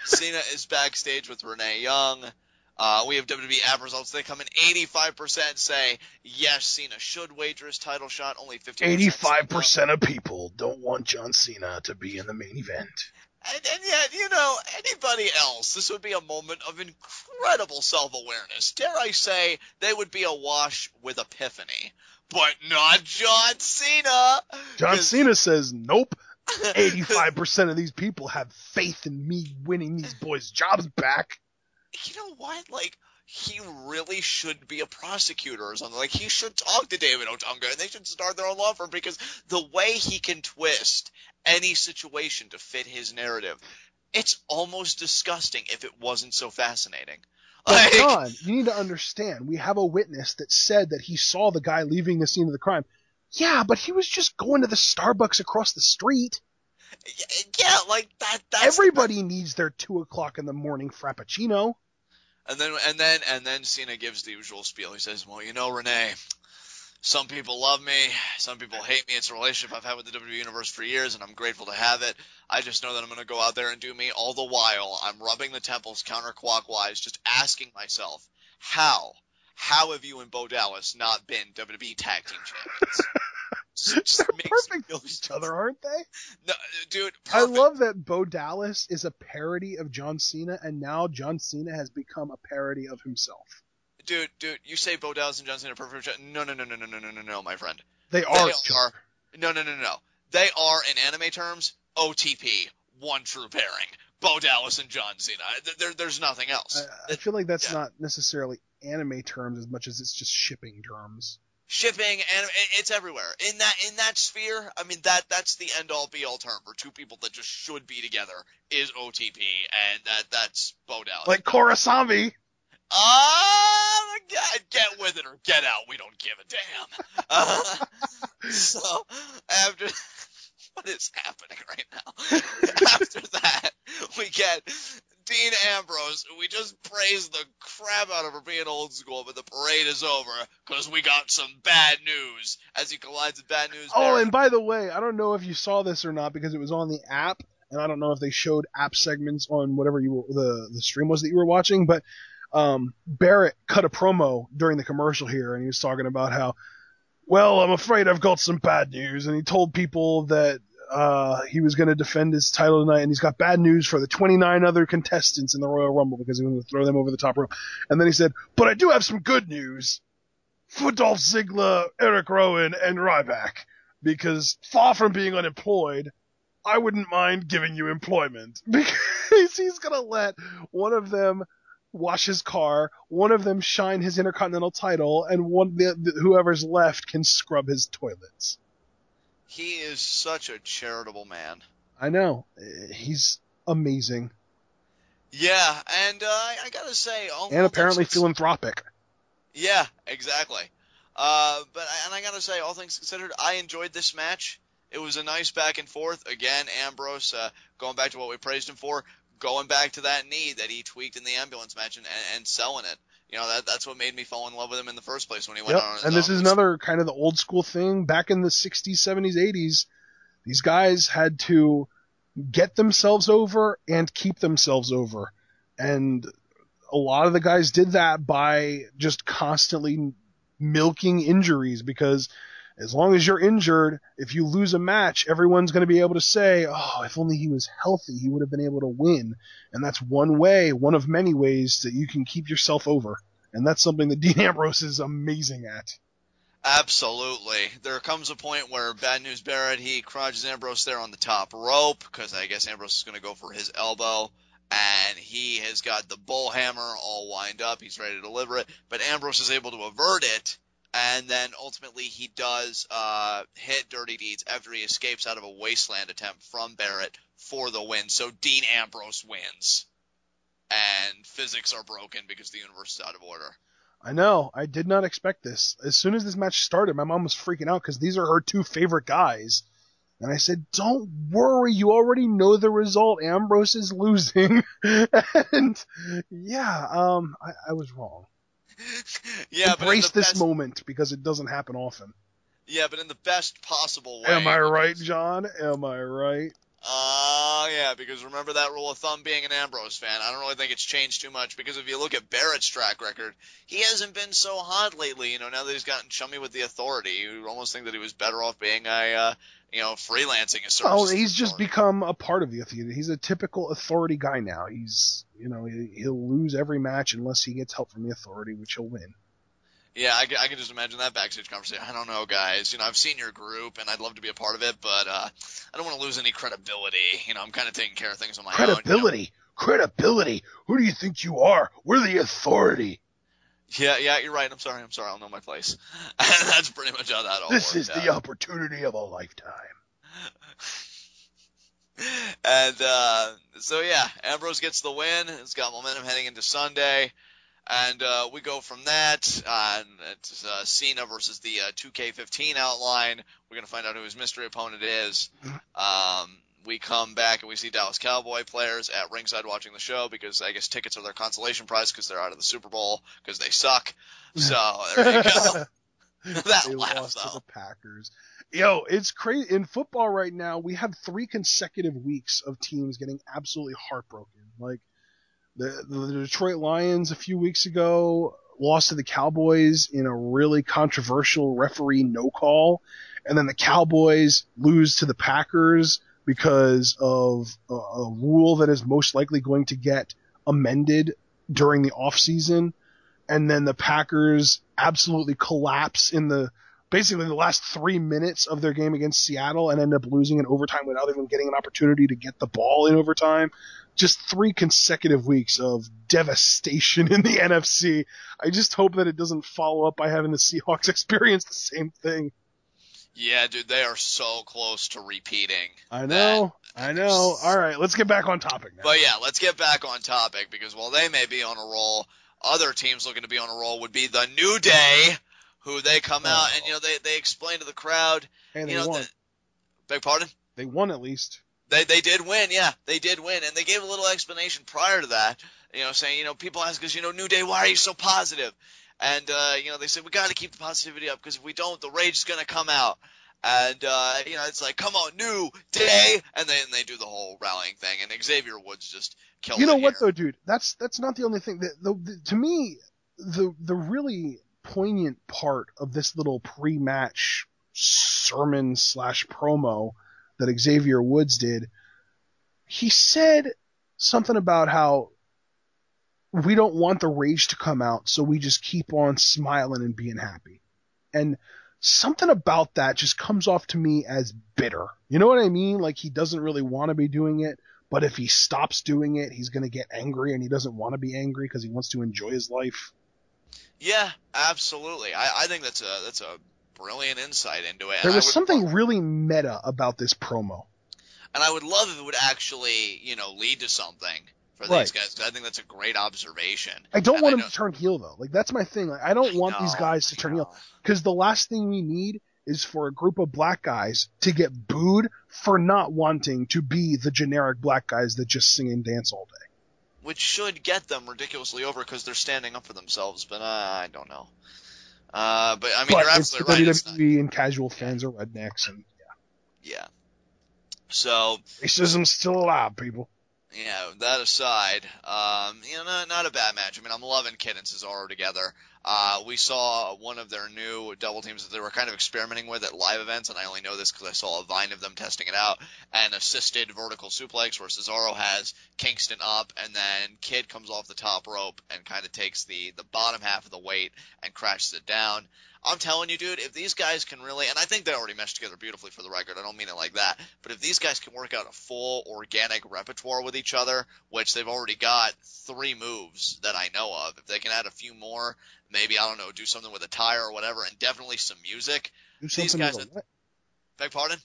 Cena is backstage with Renee Young. We have WWE app results. They come in 85% say, yes, Cena should wager his title shot. Only 50% 85% of people don't want John Cena to be in the main event. And yet, anybody else, this would be a moment of incredible self-awareness. Dare I say, they would be awash with epiphany. But not John Cena! John Cena says, nope. 85% of these people have faith in me winning these boys' jobs back. You know what? He really should be a prosecutor or something. He should talk to David Otunga, and they should start their own law firm, because the way he can twist any situation to fit his narrative, it's almost disgusting if it wasn't so fascinating. But John, you need to understand, we have a witness that said that he saw the guy leaving the scene of the crime. Yeah, but he was just going to the Starbucks across the street. Yeah, that. Everybody needs their 2:00 in the morning frappuccino. And then Cena gives the usual spiel. He says, well, Renee, some people love me, some people hate me. It's a relationship I've had with the WWE Universe for years, and I'm grateful to have it. I just know that I'm going to go out there and do me. All the while, I'm rubbing the temples counterclockwise, just asking myself, how have you and Bo Dallas not been WWE Tag Team Champions? They're perfect for each other, aren't they? No, dude, perfect. I love that Bo Dallas is a parody of John Cena, and now John Cena has become a parody of himself. Dude, you say Bo Dallas and John Cena are perfect for each other. No, my friend. They are. No. They are, in anime terms, OTP, one true pairing. Bo Dallas and John Cena. There's nothing else. I feel like that's not necessarily anime terms as much as it's just shipping terms. Shipping, and it's everywhere. In that sphere, I mean, that's the end-all be-all term for two people that just should be together is OTP, and that's Bo Dallas. Like Korasami. Get with it or get out. We don't give a damn. So, after... What is happening right now? After that, we get Dean Ambrose, who we just praised the crap out of for being old school, but the parade is over because we got some bad news as he collides with bad news. Oh, and by the way, I don't know if you saw this or not because it was on the app, and I don't know if they showed app segments on whatever the stream was that you were watching, but Barrett cut a promo during the commercial here, and he was talking about how, well, I'm afraid I've got some bad news, and he told people that he was going to defend his title tonight, and he's got bad news for the 29 other contestants in the Royal Rumble because he was going to throw them over the top rope. And then he said, but I do have some good news for Dolph Ziggler, Eric Rowan, and Ryback, because far from being unemployed, I wouldn't mind giving you employment, because he's going to let one of them wash his car, one of them shine his Intercontinental title, and whoever's left can scrub his toilets. He is such a charitable man. I know. He's amazing. Yeah, and I gotta say... And apparently philanthropic. Yeah, exactly. I gotta say, all things considered, I enjoyed this match. It was a nice back and forth. Again, Ambrose, going back to what we praised him for, going back to that knee that he tweaked in the ambulance match and selling it. That's what made me fall in love with him in the first place when he went on his own. And this is another kind of the old school thing. Back in the 60s, 70s, 80s, these guys had to get themselves over and keep themselves over. And a lot of the guys did that by just constantly milking injuries, because as long as you're injured, if you lose a match, everyone's going to be able to say, oh, if only he was healthy, he would have been able to win. And that's one of many ways that you can keep yourself over. And that's something that Dean Ambrose is amazing at. Absolutely. There comes a point where Bad News Barrett, he crunches Ambrose there on the top rope, because I guess Ambrose is going to go for his elbow. And he has got the bull hammer all wind up. He's ready to deliver it. But Ambrose is able to avert it. And then ultimately he does hit Dirty Deeds after he escapes out of a wasteland attempt from Barrett for the win. So Dean Ambrose wins. And physics are broken because the universe is out of order. I know. I did not expect this. As soon as this match started, my mom was freaking out because these are her two favorite guys. And I said, don't worry, you already know the result. Ambrose is losing. And yeah, I was wrong. Yeah, embrace this moment because it doesn't happen often. Yeah, but in the best possible way. Am I right, John? Am I right? Yeah, because remember that rule of thumb being an Ambrose fan. I don't really think it's changed too much because if you look at Barrett's track record, he hasn't been so hot lately. You know, now that he's gotten chummy with the authority, you almost think that he was better off being freelancing his Oh, services. he's just become a part of the authority. He's a typical authority guy now. He'll lose every match unless he gets help from the authority, which he'll win. Yeah, I can just imagine that backstage conversation. I don't know, guys. You know, I've seen your group, and I'd love to be a part of it, but I don't want to lose any credibility. You know, I'm kind of taking care of things on my own. Credibility. Who do you think you are? We're the authority. Yeah, you're right. I'm sorry. I'll know my place. That's pretty much how that all works. This is the opportunity of a lifetime. And so yeah, Ambrose gets the win. It's got momentum heading into Sunday. And we go from that, and it's Cena versus the 2K15 outline. We're going to find out who his mystery opponent is. We come back and we see Dallas Cowboy players at ringside watching the show because I guess tickets are their consolation prize because they're out of the Super Bowl because they suck. So there you go. They lost to the Packers. Yo, it's crazy. In football right now, we have 3 consecutive weeks of teams getting absolutely heartbroken. Like, the Detroit Lions a few weeks ago lost to the Cowboys in a really controversial referee no call, and then the Cowboys lose to the Packers because of a rule that is most likely going to get amended during the offseason, and then the Packers absolutely collapse in basically the last 3 minutes of their game against Seattle and end up losing in overtime without even getting an opportunity to get the ball in overtime. Just 3 consecutive weeks of devastation in the NFC. I just hope that it doesn't follow up by having the Seahawks experience the same thing. Yeah, dude, they are so close to repeating. I know. All right, let's get back on topic now. But yeah, let's get back on topic because while they may be on a roll, other teams looking to be on a roll would be the New Day, who they come out and they explain to the crowd. Hey, they won. Beg pardon? They won at least. They did win, yeah. They did win, and they gave a little explanation prior to that, saying, people ask us, New Day, why are you so positive? And, they said, we got to keep the positivity up because if we don't, the rage is going to come out. And, it's like, come on, New Day. And then they do the whole rallying thing, and Xavier Woods just killed it. You know what, though, dude? That's not the only thing. To me, the really poignant part of this little pre-match sermon / promo that Xavier Woods did, he said something about how we don't want the rage to come out, so we just keep on smiling and being happy. And something about that just comes off to me as bitter. You know what I mean? Like, he doesn't really want to be doing it, but if he stops doing it, he's going to get angry, and he doesn't want to be angry because he wants to enjoy his life. Yeah, absolutely. I think that's a brilliant insight into it. There was something really meta about this promo. And I would love if it would actually, lead to something for these guys. Because I think that's a great observation. I don't want him to turn heel, though. Like, that's my thing. Like, I don't want these guys to turn heel. Because the last thing we need is for a group of black guys to get booed for not wanting to be the generic black guys that just sing and dance all day. Which should get them ridiculously over because they're standing up for themselves. But I don't know. But I mean, you're absolutely right. WWE and casual fans are rednecks, and yeah. So racism's still alive, people. Yeah, that aside, not a bad match. I mean, I'm loving Kid and Cesaro together. We saw one of their new double teams that they were kind of experimenting with at live events, and I only know this because I saw a Vine of them testing it out, an assisted vertical suplex where Cesaro has Kingston up, and then Kid comes off the top rope and kind of takes the bottom half of the weight and crashes it down. I'm telling you, dude, if these guys can really, and I think they already meshed together beautifully for the record, I don't mean it like that, but if these guys can work out a full organic repertoire with each other, which they've already got 3 moves that I know of, if they can add a few more, maybe, I don't know, do something with a tire or whatever, and definitely some music. Do something with a what? Beg pardon?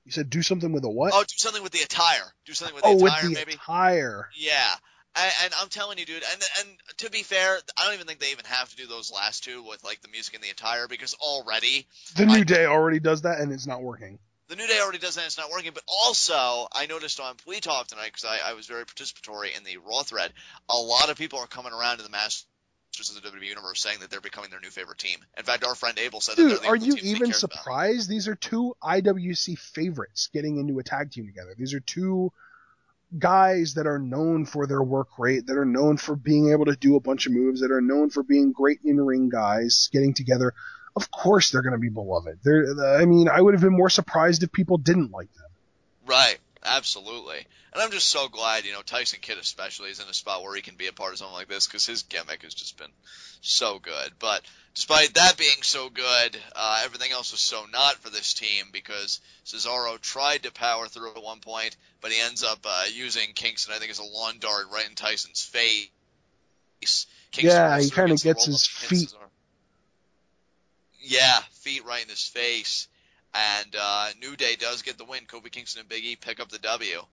You said do something with a what? Oh, do something with the attire. Do something with the attire, with the maybe. Attire. Yeah. And I'm telling you, dude, and to be fair, I don't even think they even have to do those last 2 with, like, the music and the attire, because already... The New Day already does that, and it's not working. The New Day already does that, and it's not working, but also, I noticed on Plea Talk tonight, because I was very participatory in the Raw thread, a lot of people are coming around to the Master just in the WWE universe saying that they're becoming their new favorite team. In fact, our friend Abel said that Dude, they're the are only you team that he even cares about. surprised? These are two IWC favorites getting into a tag team together. These are two guys that are known for their work rate, that are known for being able to do a bunch of moves, that are known for being great in-ring guys getting together. Of course they're going to be beloved. I mean, I would have been more surprised if people didn't like them. Right. Absolutely. And I'm just so glad, Tyson Kidd especially is in a spot where he can be a part of something like this because his gimmick has just been so good. But despite that being so good, everything else was so not for this team because Cesaro tried to power through at one point, but he ends up using Kingston, I think, as a lawn dart right in Tyson's face. Kingston Yeah, rolls he through, kind of gets the gets roll-up, his hits feet. Cesaro. Yeah, feet right in his face. And New Day does get the win. Kofi Kingston and Big E pick up the W.